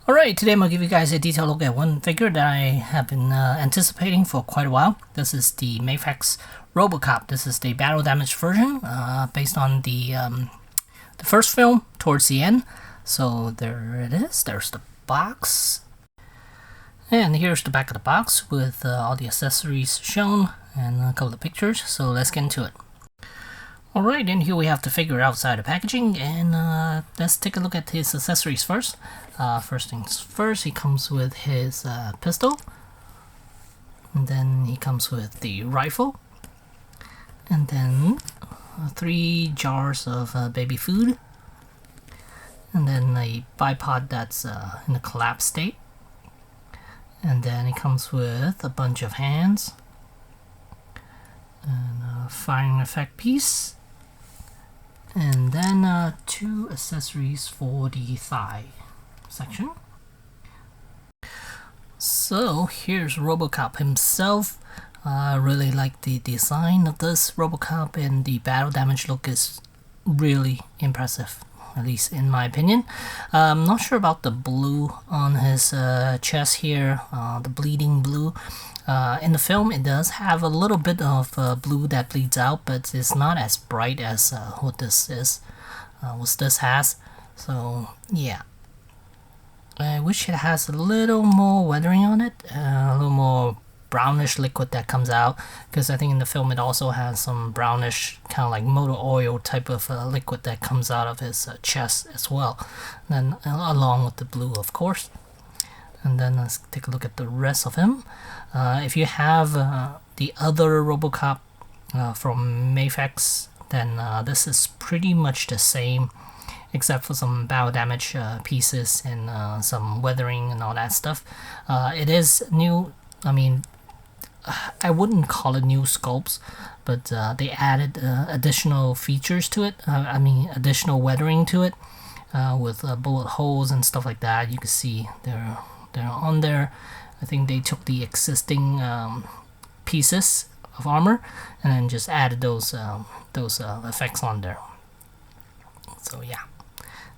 Alright, today I'm going to give you guys a detailed look at one figure that I have been anticipating for quite a while. This is the Mafex Robocop. This is the battle damage version based on the first film towards the end. So there it is. There's the box. And here's the back of the box with all the accessories shown and a couple of pictures. So let's get into it. Alright, and here we have the figure outside the packaging, and let's take a look at his accessories first. First things first, he comes with his pistol, and then he comes with the rifle, and then 3 jars of baby food, and then a bipod that's in a collapsed state, and then he comes with a bunch of hands, and a firing effect piece, and then 2 accessories for the thigh section. So here's Robocop himself. I really like the design of this Robocop, and the battle damage look is really impressive, at least in my opinion. I'm not sure about the blue on his chest here, the bleeding blue. In the film it does have a little bit of blue that bleeds out, but it's not as bright as what this is, what this has. So yeah, I wish it has a little more weathering on it, a little more brownish liquid that comes out, because I think in the film it also has some brownish kind of like motor oil type of liquid that comes out of his chest as well, and then along with the blue, of course. And then let's take a look at the rest of him. If you have the other Robocop from Mafex, then this is pretty much the same, except for some battle damage pieces and some weathering and all that stuff. It is new. I mean, I wouldn't call it new sculpts, but they added additional features to it. I mean, additional weathering to it with bullet holes and stuff like that. You can see they're on there. I think they took the existing pieces of armor and then just added those effects on there. So yeah,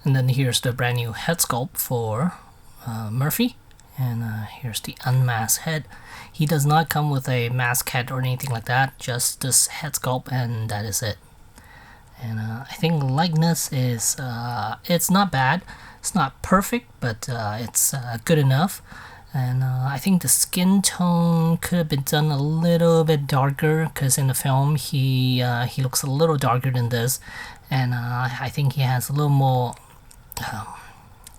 and then here's the brand new head sculpt for Murphy, and here's the unmasked head. He does not come with a mask head or anything like that, just this head sculpt, and that is it. And I think likeness is it's not bad. It's not perfect, but it's good enough. And I think the skin tone could have been done a little bit darker, because in the film he looks a little darker than this, and I think he has a little more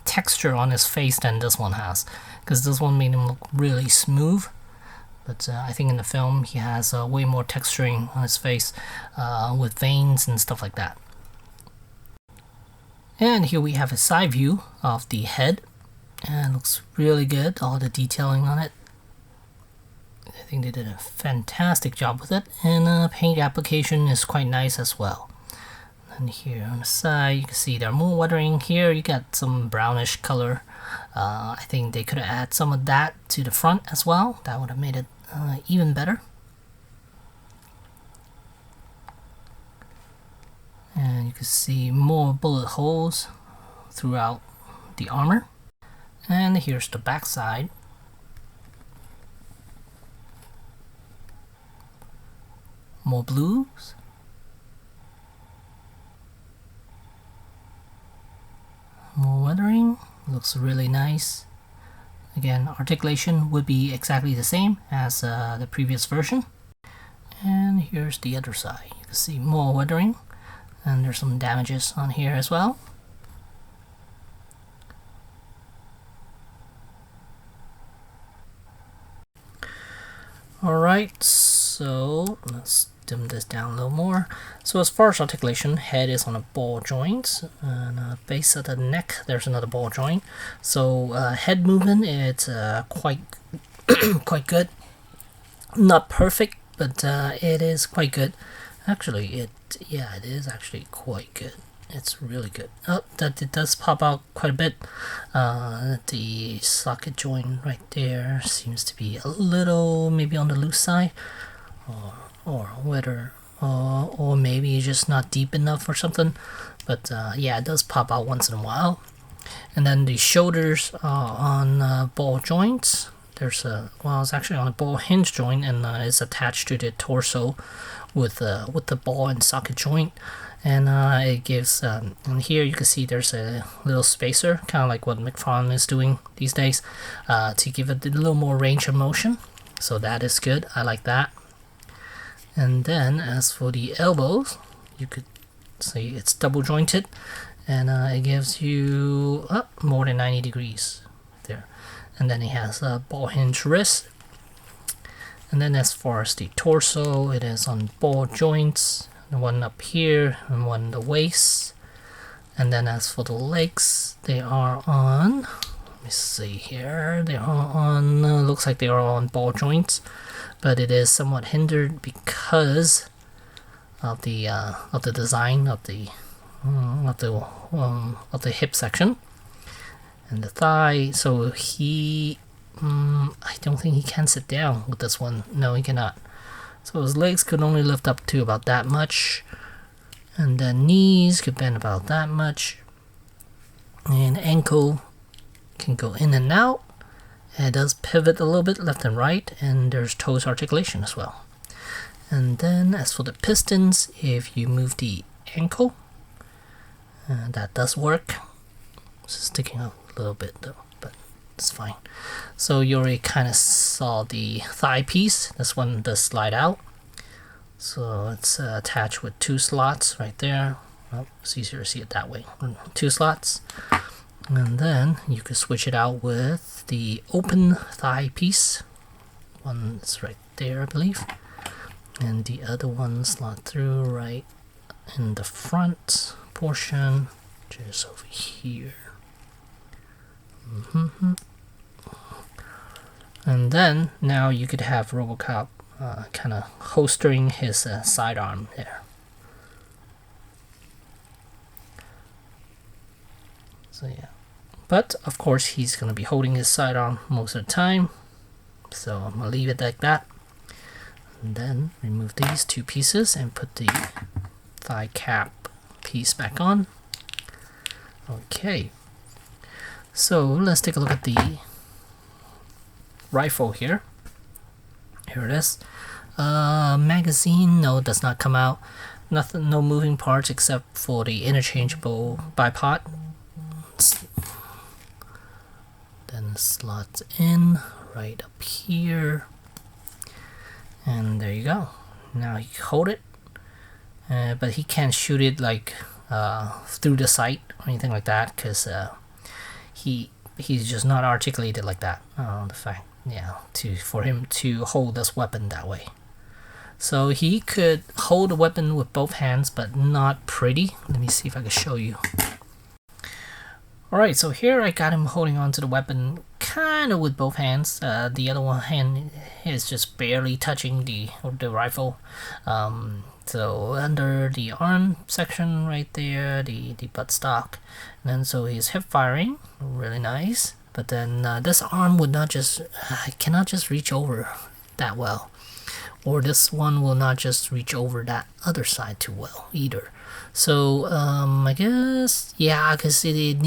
texture on his face than this one has, because this one made him look really smooth. But I think in the film he has way more texturing on his face with veins and stuff like that. And here we have a side view of the head, and it looks really good, all the detailing on it. I think they did a fantastic job with it, and paint application is quite nice as well. And here on the side you can see there are more weathering. Here you got some brownish color. I think they could have added some of that to the front as well. That would have made it even better. And you can see more bullet holes throughout the armor. And here's the back side. More blues. More weathering. Looks really nice. Again, articulation would be exactly the same as the previous version. And here's the other side. You can see more weathering, and there's some damages on here as well. Alright, so let's dim this down a little more. So as far as articulation, head is on a ball joint, and base of the neck there's another ball joint. So head movement, it's quite good. Not perfect, but it is quite good. Actually, it is actually quite good. It's really good. Oh, that it does pop out quite a bit. The socket joint right there seems to be a little maybe on the loose side, or whether or maybe just not deep enough or something. But yeah, it does pop out once in a while. And then the shoulders are on ball joints. There's a, well, it's actually on a ball hinge joint, and it's attached to the torso with the ball and socket joint. And it gives, and here you can see there's a little spacer, kind of like what McFarlane is doing these days, to give it a little more range of motion. So that is good. I like that. And then as for the elbows, you could see it's double jointed, and it gives you more than 90 degrees there. And then it has a ball hinge wrist. And then as far as the torso, it is on ball joints, the one up here and one in the waist. And then as for the legs, they are on, let me see here, they are on, looks like they are on ball joints, but it is somewhat hindered because of the design of the hip section and the thigh. So he, I don't think he can sit down with this one. No, he cannot. So his legs could only lift up to about that much, and then knees could bend about that much, and ankle can go in and out. And it does pivot a little bit left and right, and there's toes articulation as well. And then as for the pistons, if you move the ankle, that does work. It's sticking out a little bit though, but it's fine. So you already kind of saw the thigh piece. This one does slide out. So it's attached with 2 slots right there. Well, it's easier to see it that way. 2 slots. And then you can switch it out with the open thigh piece. One's right there, I believe. And the other one slot through right in the front portion, just over here. And then now you could have Robocop kind of holstering his sidearm there. So yeah, but of course he's going to be holding his sidearm most of the time, so I'm going to leave it like that. And then remove these 2 pieces and put the thigh cap piece back on. Okay, so let's take a look at the rifle here. Here it is. Magazine, no, it does not come out. Nothing, no moving parts except for the interchangeable bipod. Then slots in right up here, and there you go. Now you hold it, but he can't shoot it like through the sight or anything like that, because he's just not articulated like that. The fact, yeah, for him to hold this weapon that way. So he could hold the weapon with both hands, but not pretty. Let me see if I can show you. Alright, so here I got him holding onto the weapon kind of with both hands. The other one hand is just barely touching the rifle. So under the arm section right there, the buttstock. And then so he's hip firing, really nice. But then this arm would not just, cannot just reach over that well. Or this one will not just reach over that other side too well either. So I guess, yeah, because it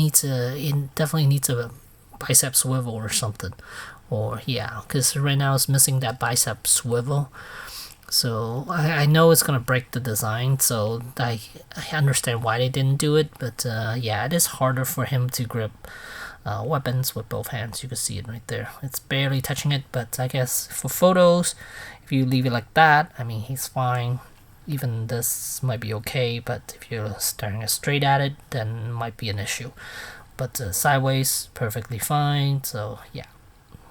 definitely needs a bicep swivel or something. Or yeah, because right now it's missing that bicep swivel. So I know it's gonna break the design, so I understand why they didn't do it. But yeah, it is harder for him to grip weapons with both hands. You can see it right there. It's barely touching it, but I guess for photos, if you leave it like that, I mean, he's fine. Even this might be okay, but if you're staring straight at it, then it might be an issue. But sideways, perfectly fine. So yeah,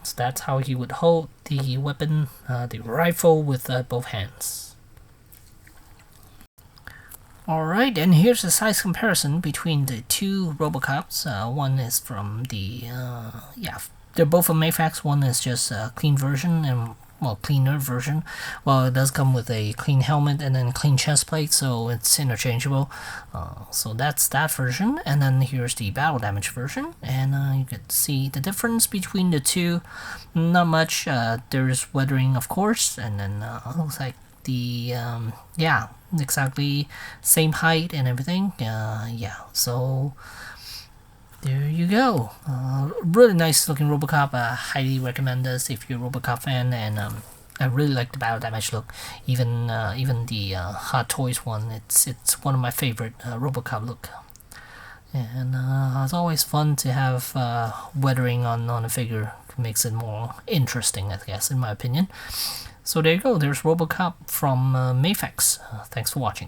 so that's how he would hold the weapon, the rifle, with both hands. Alright, and here's a size comparison between the 2 Robocops. One is from the, yeah, they're both from Mafex. One is just a clean version, and well, cleaner version. Well, it does come with a clean helmet and then a clean chest plate, so it's interchangeable. So that's that version. And then here's the battle damage version, and you can see the difference between the 2. Not much. There's weathering, of course, and then looks like the yeah, exactly same height and everything. Yeah, so there you go. Really nice looking Robocop. Highly recommend this if you're a Robocop fan, and I really like the battle damage look. Even the Hot Toys one, it's one of my favorite Robocop look. And it's always fun to have weathering on a figure. Makes it more interesting, I guess, in my opinion. So there you go. There's Robocop from Mafex. Thanks for watching.